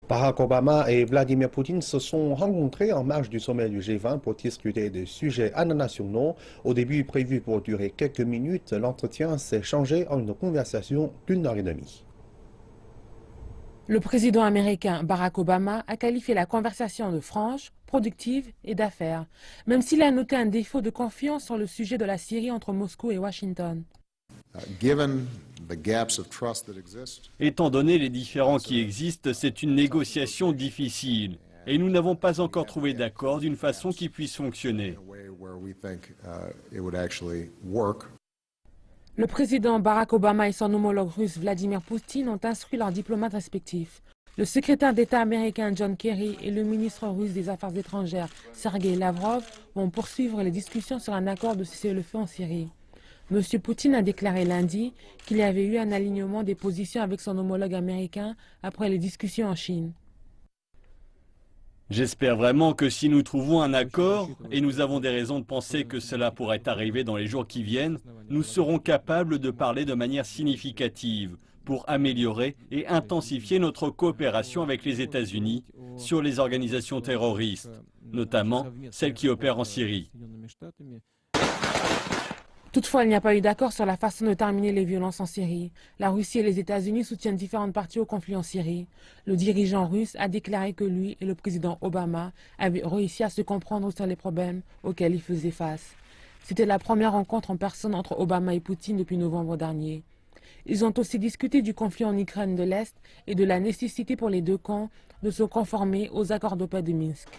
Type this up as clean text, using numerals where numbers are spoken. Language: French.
Barack Obama et Vladimir Poutine se sont rencontrés en marge du sommet du G20 pour discuter de sujets internationaux. Au début prévu pour durer quelques minutes, l'entretien s'est changé en une conversation d'une heure et demie. Le président américain Barack Obama a qualifié la conversation de franche, productive et d'affaires, même s'il a noté un défaut de confiance sur le sujet de la Syrie entre Moscou et Washington. Étant donné les différends qui existent, c'est une négociation difficile et nous n'avons pas encore trouvé d'accord d'une façon qui puisse fonctionner. Le président Barack Obama et son homologue russe Vladimir Poutine ont instruit leurs diplomates respectifs. Le secrétaire d'État américain John Kerry et le ministre russe des Affaires étrangères Sergei Lavrov vont poursuivre les discussions sur un accord de cessez-le-feu en Syrie. M. Poutine a déclaré lundi qu'il y avait eu un alignement des positions avec son homologue américain après les discussions en Chine. J'espère vraiment que si nous trouvons un accord, et nous avons des raisons de penser que cela pourrait arriver dans les jours qui viennent, nous serons capables de parler de manière significative pour améliorer et intensifier notre coopération avec les États-Unis sur les organisations terroristes, notamment celles qui opèrent en Syrie. Toutefois, il n'y a pas eu d'accord sur la façon de terminer les violences en Syrie. La Russie et les États-Unis soutiennent différentes parties au conflit en Syrie. Le dirigeant russe a déclaré que lui et le président Obama avaient réussi à se comprendre sur les problèmes auxquels ils faisaient face. C'était la première rencontre en personne entre Obama et Poutine depuis novembre dernier. Ils ont aussi discuté du conflit en Ukraine de l'Est et de la nécessité pour les deux camps de se conformer aux accords de paix de Minsk.